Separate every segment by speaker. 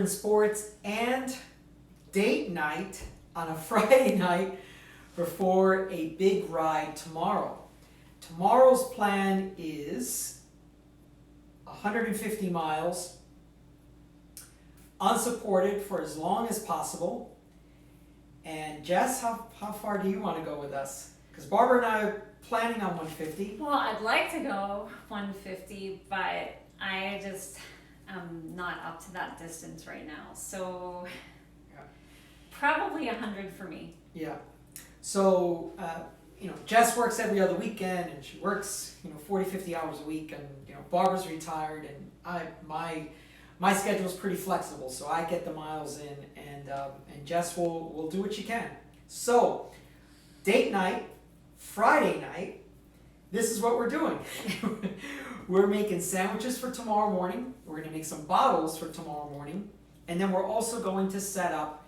Speaker 1: sports and date night on a Friday night before a big ride tomorrow. Tomorrow's plan is 150 miles, unsupported for as long as possible. And Jess, how far do you want to go with us? Because Barbara and I are planning on 150.
Speaker 2: Well, I'd like to go 150, but I just am not up to that distance right now. So
Speaker 1: Yeah.
Speaker 2: probably 100 for me.
Speaker 1: Yeah. So, Jess works every other weekend, and she works, 40, 50 hours a week, and, Barbara's retired, and my schedule's pretty flexible, so I get the miles in, and Jess will do what she can. So, date night, Friday night, this is what we're doing. We're making sandwiches for tomorrow morning. We're going to make some bottles for tomorrow morning, and then we're also going to set up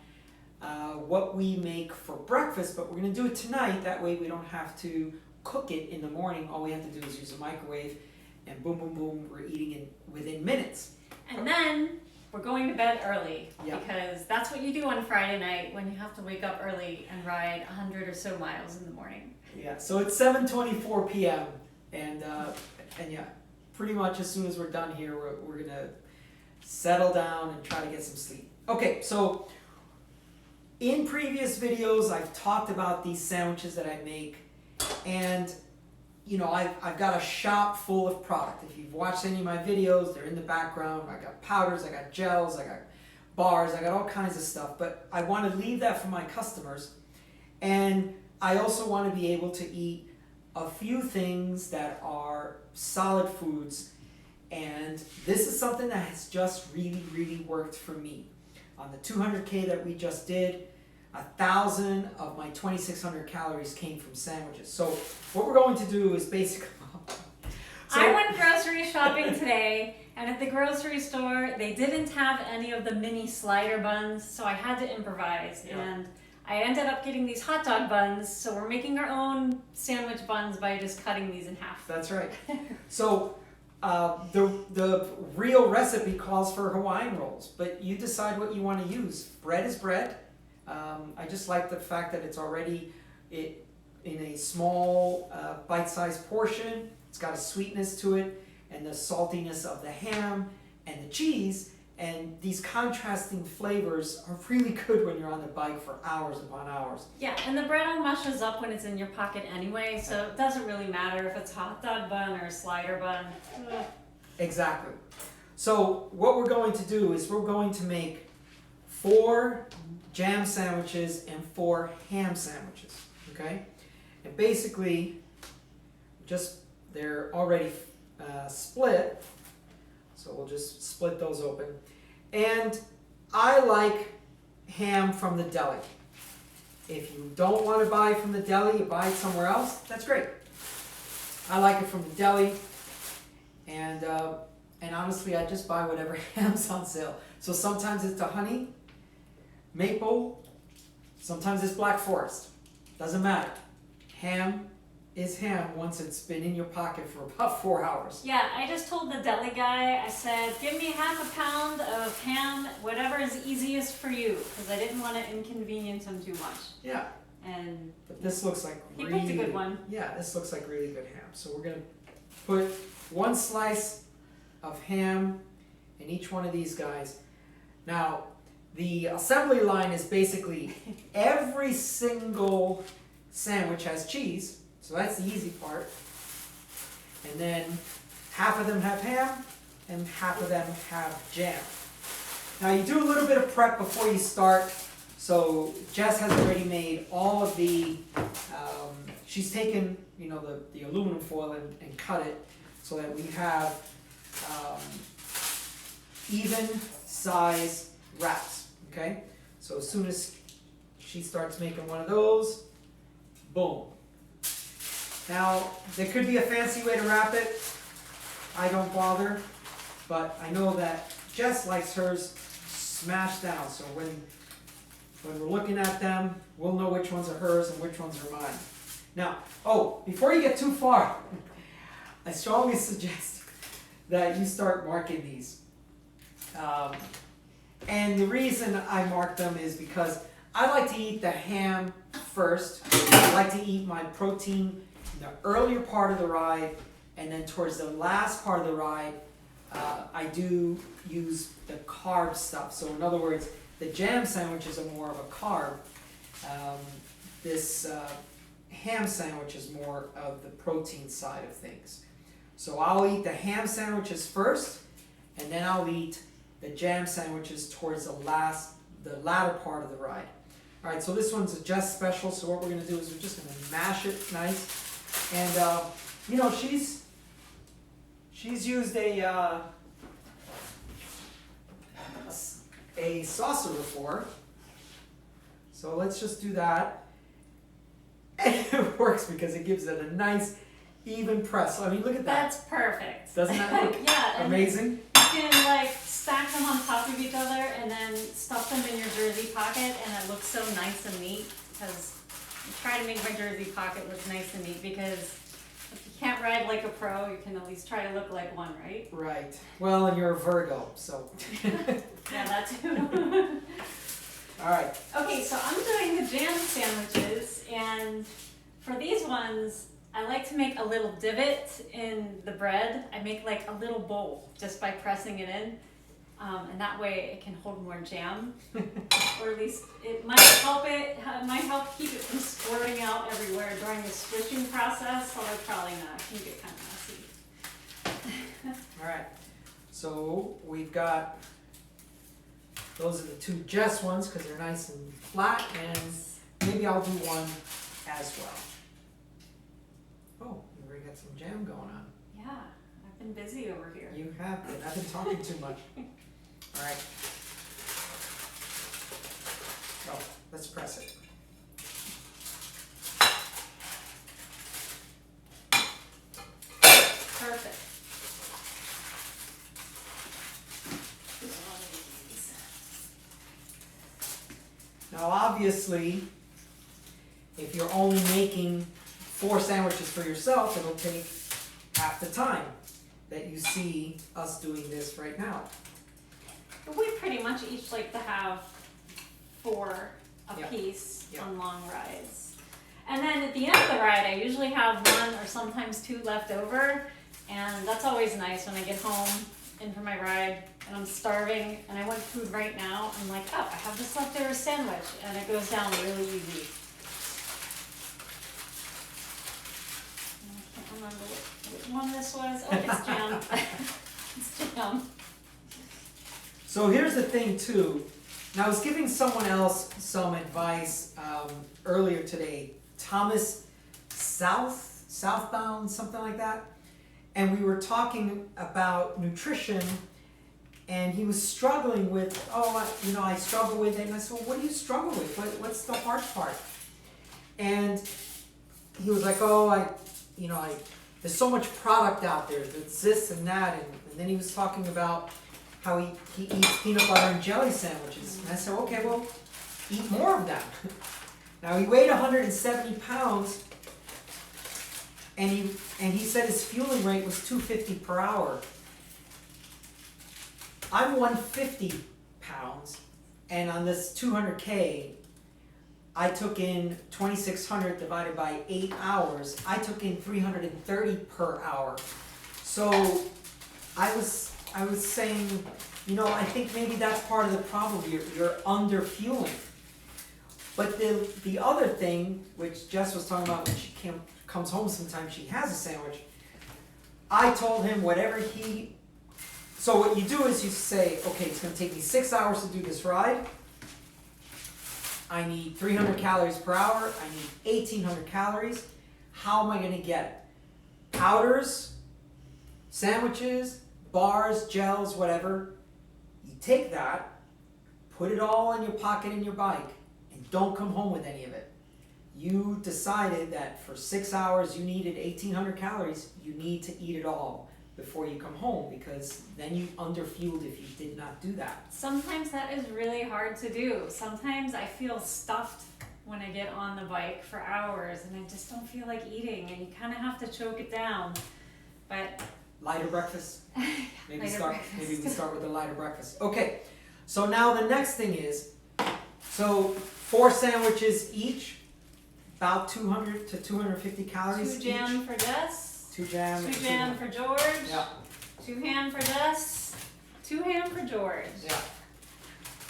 Speaker 1: what we make for breakfast, but we're going to do it tonight. That way we don't have to cook it in the morning. All we have to do is use a microwave, and boom, boom, boom, we're eating it within minutes.
Speaker 2: And then we're going to bed early,
Speaker 1: Yeah.
Speaker 2: because that's what you do on Friday night when you have to wake up early and ride 100 or so miles in the morning.
Speaker 1: Yeah, so it's 7:24 p.m. and yeah, pretty much as soon as we're done here, we're going to settle down and try to get some sleep. Okay, so in previous videos, I've talked about these sandwiches that I make, and I've got a shop full of product. If you've watched any of my videos, they're in the background. I got powders, I got gels, I got bars, I got all kinds of stuff, but I want to leave that for my customers, and I also want to be able to eat a few things that are solid foods, and this is something that has just really, really worked for me. On the 200K that we just did, 1,000 of my 2,600 calories came from sandwiches. So what we're going to do is basically...
Speaker 2: I went grocery shopping today, and at the grocery store, they didn't have any of the mini slider buns, so I had to improvise.
Speaker 1: Yeah.
Speaker 2: And I ended up getting these hot dog buns, so we're making our own sandwich buns by just cutting these in half.
Speaker 1: That's right. So the real recipe calls for Hawaiian rolls, but you decide what you want to use. Bread is bread. I just like the fact that it's already in a small bite-sized portion. It's got a sweetness to it, and the saltiness of the ham and the cheese, and these contrasting flavors are really good when you're on the bike for hours upon hours.
Speaker 2: Yeah, and the bread all mushes up when it's in your pocket anyway, so it doesn't really matter if it's a hot dog bun or a slider bun. Ugh.
Speaker 1: Exactly. So what we're going to do is we're going to make 4 jam sandwiches and 4 ham sandwiches, okay? And basically, they're already split, so we'll just split those open. And I like ham from the deli. If you don't want to buy from the deli, you buy it somewhere else, that's great. I like it from the deli, and honestly, I just buy whatever ham's on sale. So sometimes it's the honey, maple, sometimes it's Black Forest. Doesn't matter. Ham is ham once it's been in your pocket for about 4 hours.
Speaker 2: Yeah, I just told the deli guy, I said, give me half a pound of ham, whatever is easiest for you, because I didn't want to inconvenience him too much.
Speaker 1: Yeah,
Speaker 2: And
Speaker 1: but this looks like
Speaker 2: he
Speaker 1: really...
Speaker 2: picked a good one.
Speaker 1: Yeah, this looks like really good ham. So we're going to put 1 slice of ham in each one of these guys. Now, the assembly line is basically every single sandwich has cheese, so that's the easy part. And then half of them have ham and half of them have jam. Now you do a little bit of prep before you start. So Jess has already made all of the, she's taken the aluminum foil and cut it so that we have even size wraps, okay? So as soon as she starts making one of those, boom. Now, there could be a fancy way to wrap it. I don't bother, but I know that Jess likes hers smashed down, so when we're looking at them, we'll know which ones are hers and which ones are mine. Now, before you get too far, I strongly suggest that you start marking these. And the reason I mark them is because I like to eat the ham first. I like to eat my protein in the earlier part of the ride, and then towards the last part of the ride, I do use the carb stuff. So in other words, the jam sandwiches are more of a carb. This ham sandwich is more of the protein side of things. So I'll eat the ham sandwiches first, and then I'll eat the jam sandwiches towards the latter part of the ride. All right, so this one's a Just Special, so what we're gonna do is we're just gonna mash it nice. And you know, she's used a saucer before. So let's just do that. And it works because it gives it a nice even press. I mean, look at that.
Speaker 2: That's perfect.
Speaker 1: Doesn't that look
Speaker 2: Yeah, and
Speaker 1: amazing?
Speaker 2: you can like stack them on top of each other and then stuff them in your jersey pocket, and it looks so nice and neat. Because I try to make my jersey pocket look nice and neat, because if you can't ride like a pro, you can at least try to look like one, right?
Speaker 1: Right. Well, and you're a Virgo, so.
Speaker 2: Yeah, that too.
Speaker 1: All right.
Speaker 2: Okay, so I'm doing the jam sandwiches, and for these ones, I like to make a little divot in the bread. I make like a little bowl just by pressing it in, and that way it can hold more jam, or at least it might help keep it from squirting out everywhere during the switching process, although probably not. It can get kind of messy.
Speaker 1: All right. So we've got, those are the two Jess ones because they're nice and flat, and maybe I'll do one as well. Oh, you already got some jam going on.
Speaker 2: Yeah, I've been busy over here.
Speaker 1: You have been. I've been talking too much. All right. Oh, let's press it.
Speaker 2: Perfect. Just one of these.
Speaker 1: Now, obviously, if you're only making 4 sandwiches for yourself, it'll take half the time that you see us doing this right now.
Speaker 2: But we pretty much each like to have 4
Speaker 1: Yeah.
Speaker 2: apiece
Speaker 1: Yeah.
Speaker 2: on long rides. And then at the end of the ride, I usually have 1 or sometimes 2 left over. And that's always nice when I get home in for my ride and I'm starving and I want food right now. I'm like, oh, I have this leftover sandwich, and it goes down really easy. And I can't remember which one this was. Oh, it's jam. It's jam.
Speaker 1: So here's the thing too. Now I was giving someone else some advice earlier today. Thomas Southbound, something like that. And we were talking about nutrition, and he was struggling with, I struggle with it. And I said, well, what do you struggle with? What's the hard part? And he was like, there's so much product out there. There's this and that. And then he was talking about how he eats peanut butter and jelly sandwiches. And I said, okay, well, eat more of them. Now, he weighed 170 pounds, and he said his fueling rate was 250 per hour. I'm 150 pounds, and on this 200K, I took in 2,600 divided by 8 hours. I took in 330 per hour. So I was saying, I think maybe that's part of the problem. You're under fueling. But the other thing, which Jess was talking about when she comes home, sometimes she has a sandwich. I told him so what you do is you say, okay, it's going to take me 6 hours to do this ride. I need 300 calories per hour. I need 1,800 calories. How am I going to get it? Powders, sandwiches, bars, gels, whatever. You take that, put it all in your pocket in your bike, and don't come home with any of it. You decided that for 6 hours you needed 1,800 calories. You need to eat it all before you come home, because then you underfueled if you did not do that.
Speaker 2: Sometimes that is really hard to do. Sometimes I feel stuffed when I get on the bike for hours and I just don't feel like eating, and you kind of have to choke it down. But
Speaker 1: Lighter breakfast? Maybe
Speaker 2: Lighter breakfast.
Speaker 1: we start with the lighter breakfast. Okay, So now the next thing is, so 4 sandwiches each, about 200 to 250 calories
Speaker 2: 2 jam
Speaker 1: each.
Speaker 2: for Des.
Speaker 1: 2 jam.
Speaker 2: 2
Speaker 1: and
Speaker 2: jam for George.
Speaker 1: Yeah.
Speaker 2: 2 ham for Des. 2 ham for George.
Speaker 1: Yeah.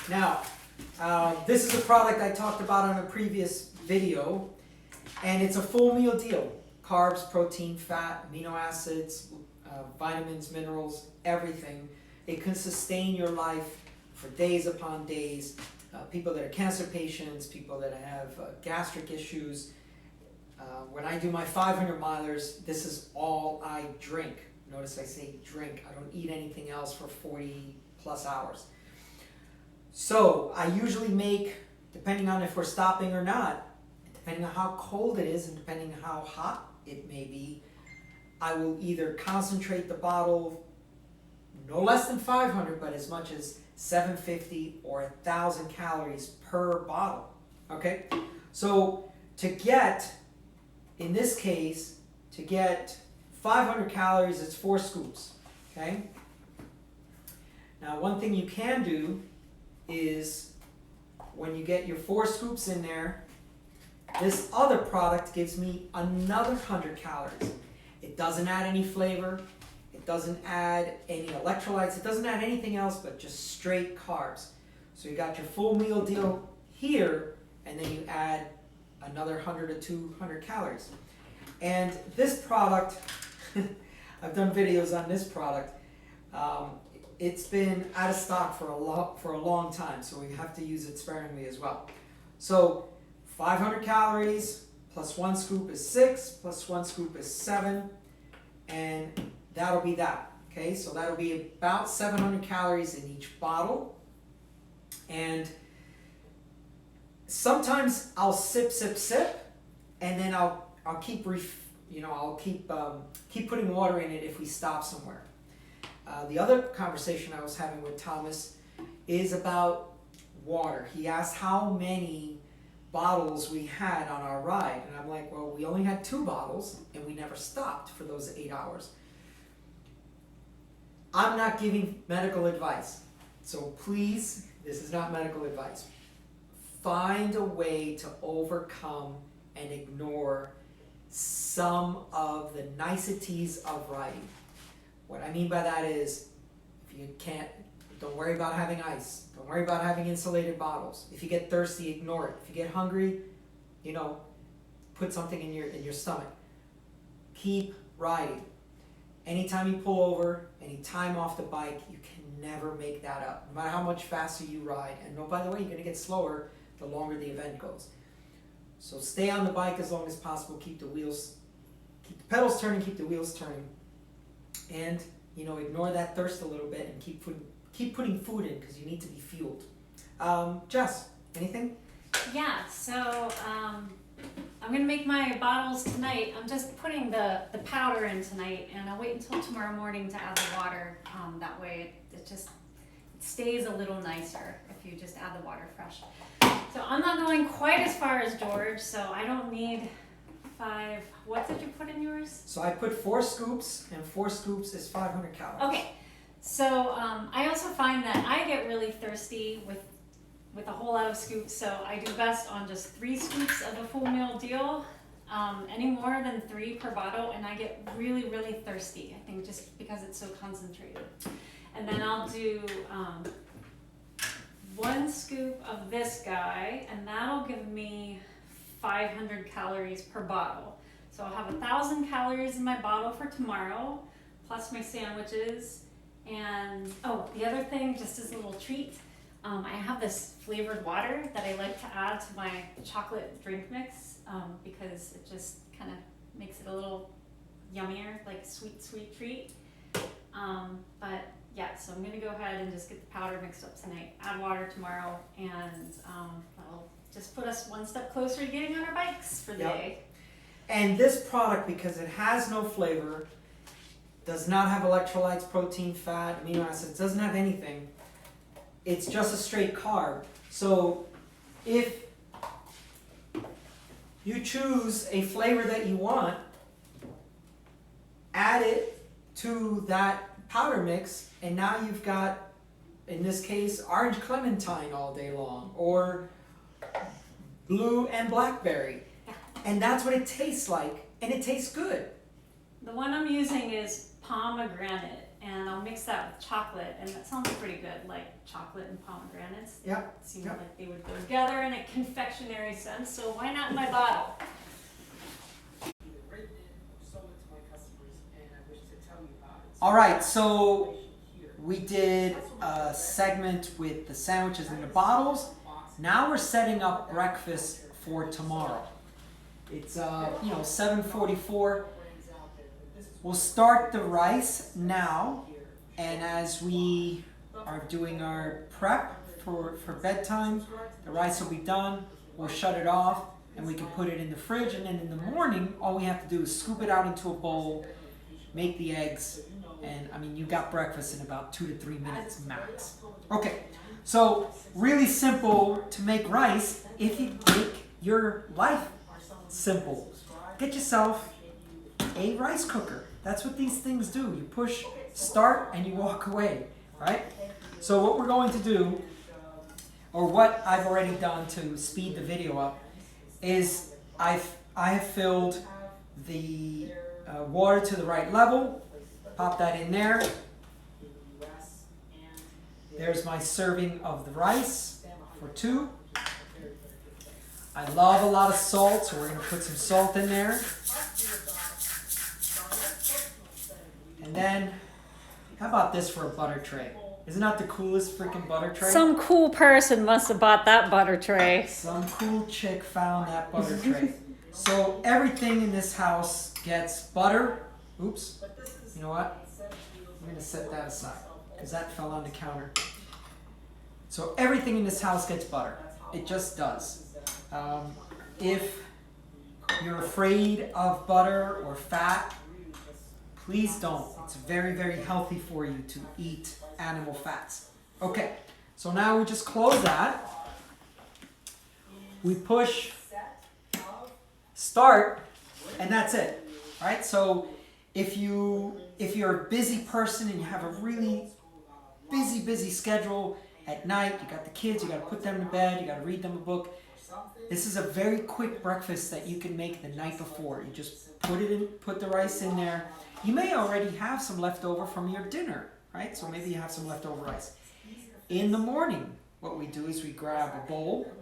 Speaker 1: Now, this is a product I talked about on a previous video, and it's a full meal deal. Carbs, protein, fat, amino acids, vitamins, minerals, everything. It can sustain your life for days upon days. People that are cancer patients, people that have gastric issues. When I do my 500 milers, this is all I drink. Notice I say drink. I don't eat anything else for 40 plus hours. So I usually make, depending on if we're stopping or not, depending on how cold it is and depending on how hot it may be, I will either concentrate the bottle no less than 500, but as much as 750 or 1,000 calories per bottle. Okay? So to get, in this case, to get 500 calories, it's 4 scoops. Okay? Now, one thing you can do is when you get your 4 scoops in there, this other product gives me another 100 calories. It doesn't add any flavor. It doesn't add any electrolytes. It doesn't add anything else but just straight carbs. So you got your full meal deal here, and then you add another 100 to 200 calories. And this product, I've done videos on this product. It's been out of stock for a long time, so we have to use it sparingly as well. So 500 calories plus 1 scoop is 6, plus 1 scoop is 7, and that'll be that. Okay, so that'll be about 700 calories in each bottle. And sometimes I'll sip, and then I'll keep keep putting water in it if we stop somewhere. The other conversation I was having with Thomas is about water. He asked how many bottles we had on our ride, and I'm like, well, we only had 2 bottles and we never stopped for those 8 hours. I'm not giving medical advice, so please, this is not medical advice. Find a way to overcome and ignore some of the niceties of riding. What I mean by that is, if you can't, don't worry about having ice. Don't worry about having insulated bottles. If you get thirsty, ignore it. If you get hungry, put something in your stomach. Keep riding. Anytime you pull over, any time off the bike, you can never make that up. No matter how much faster you ride. And by the way, you're going to get slower the longer the event goes. So stay on the bike as long as possible. Keep the pedals turning, keep the wheels turning. And, ignore that thirst a little bit and keep putting food in because you need to be fueled. Jess, anything?
Speaker 2: Yeah, so I'm going to make my bottles tonight. I'm just putting the powder in tonight, and I'll wait until tomorrow morning to add the water. That way it just stays a little nicer if you just add the water fresh. So I'm not going quite as far as George, so I don't need 5. What did you put in yours?
Speaker 1: So I put 4 scoops, and 4 scoops is 500 calories.
Speaker 2: Okay, so I also find that I get really thirsty with a whole lot of scoops, so I do best on just 3 scoops of a full meal deal. Any more than 3 per bottle, and I get really, really thirsty, I think, just because it's so concentrated. And then I'll do 1 scoop of this guy, and that'll give me 500 calories per bottle. So I'll have 1,000 calories in my bottle for tomorrow, plus my sandwiches. And the other thing, just as a little treat, I have this flavored water that I like to add to my chocolate drink mix because it just kind of makes it a little yummier, like sweet treat. But yeah, so I'm gonna go ahead and just get the powder mixed up tonight, add water tomorrow, and that'll just put us one step closer to getting on our bikes for the day.
Speaker 1: And this product, because it has no flavor, does not have electrolytes, protein, fat, amino acids, doesn't have anything. It's just a straight carb. So if you choose a flavor that you want, add it to that powder mix, and now you've got in this case, orange clementine all day long, or blue and blackberry. And that's what it tastes like, and it tastes good.
Speaker 2: The one I'm using is pomegranate, and I'll mix that with chocolate, and that sounds pretty good, like chocolate and pomegranates.
Speaker 1: Yeah.
Speaker 2: Seems
Speaker 1: Yeah.
Speaker 2: like they would go together in a confectionery sense, so why not in my bottle?
Speaker 1: All right, so we did a segment with the sandwiches and the bottles. Now we're setting up breakfast for tomorrow. It's 7:44. We'll start the rice now, and as we are doing our prep for bedtime, the rice will be done. We'll shut it off, and we can put it in the fridge. And then in the morning, all we have to do is scoop it out into a bowl, make the eggs, and I mean, you got breakfast in about 2 to 3 minutes max. Okay, so really simple to make rice if you make your life simple. Get yourself a rice cooker. That's what these things do. You push start and you walk away, right? So what we're going to do, or what I've already done to speed the video up, is I have filled the water to the right level. Pop that in there. There's my serving of the rice for 2. I love a lot of salt, so we're going to put some salt in there. And then, how about this for a butter tray? Isn't that the coolest freaking butter tray?
Speaker 2: Some cool person must have bought that butter tray.
Speaker 1: Some cool chick found that butter tray. So everything in this house gets butter. Oops. You know what? I'm going to set that aside because that fell on the counter. So everything in this house gets butter. It just does. If you're afraid of butter or fat, please don't. It's very, very healthy for you to eat animal fats. Okay, so now we just close that. We push start, and that's it. All right, so if you're a busy person and you have a really busy schedule at night, you got the kids, you got to put them to bed, you got to read them a book. This is a very quick breakfast that you can make the night before. You just put the rice in there. You may already have some leftover from your dinner, right? So maybe you have some leftover rice. In the morning, what we do is we grab a bowl,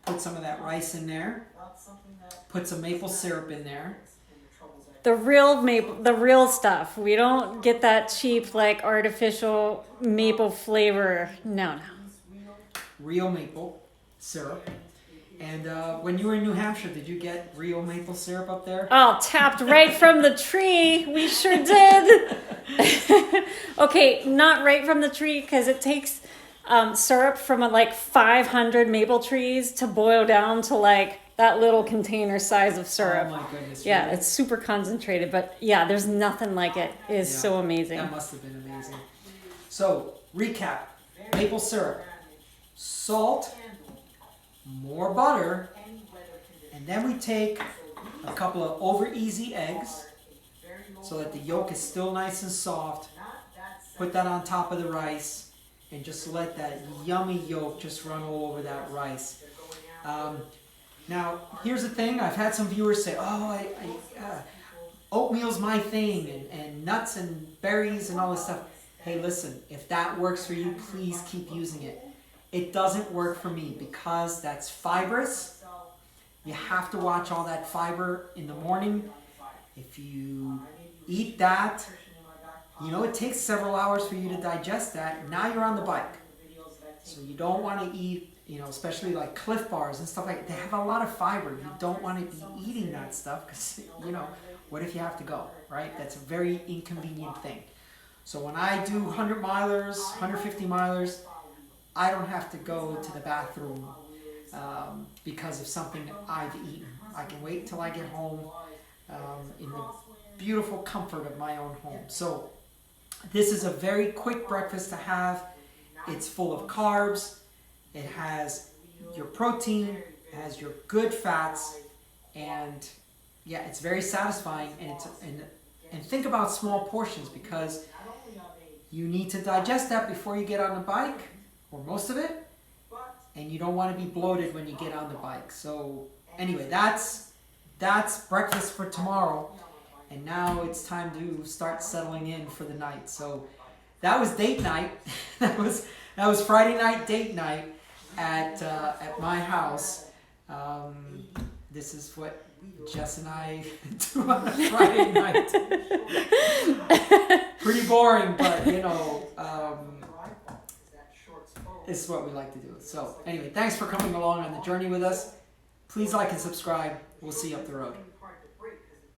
Speaker 1: put some of that rice in there, put some maple syrup in there.
Speaker 2: The real stuff. We don't get that cheap, like, artificial maple flavor. No.
Speaker 1: Real maple syrup. And when you were in New Hampshire, did you get real maple syrup up there?
Speaker 2: Oh, tapped right from the tree. We sure did. Okay, not right from the tree, because it takes syrup from like 500 maple trees to boil down to like that little container size of syrup.
Speaker 1: Oh my goodness.
Speaker 2: Yeah,
Speaker 1: really?
Speaker 2: it's super concentrated, but yeah, there's nothing like it. It is so amazing.
Speaker 1: That must have been amazing. So, recap. Maple syrup, salt, more butter, and then we take a couple of over easy eggs so that the yolk is still nice and soft. Put that on top of the rice and just let that yummy yolk just run all over that rice. Now, here's the thing. I've had some viewers say, oatmeal's my thing, and nuts and berries and all this stuff. Hey, listen, if that works for you, please keep using it. It doesn't work for me because that's fibrous. You have to watch all that fiber in the morning. If you eat that, it takes several hours for you to digest that. Now you're on the bike. So you don't want to eat, especially like Cliff Bars and stuff like that. They have a lot of fiber. You don't want to be eating that stuff because, what if you have to go, right? That's a very inconvenient thing. So when I do 100 milers, 150 milers, I don't have to go to the bathroom because of something I've eaten. I can wait till I get home in the beautiful comfort of my own home. So this is a very quick breakfast to have. It's full of carbs. It has your protein. It has your good fats. And yeah, it's very satisfying. And think about small portions because you need to digest that before you get on the bike, or most of it, and you don't want to be bloated when you get on the bike. So anyway, that's breakfast for tomorrow, and now it's time to start settling in for the night. So that was date night. that was Friday night date night at my house. This is what Jess and I do on a Friday night. Pretty boring, but this is what we like to do. So anyway, thanks for coming along on the journey with us. Please like and subscribe. We'll see you up the road.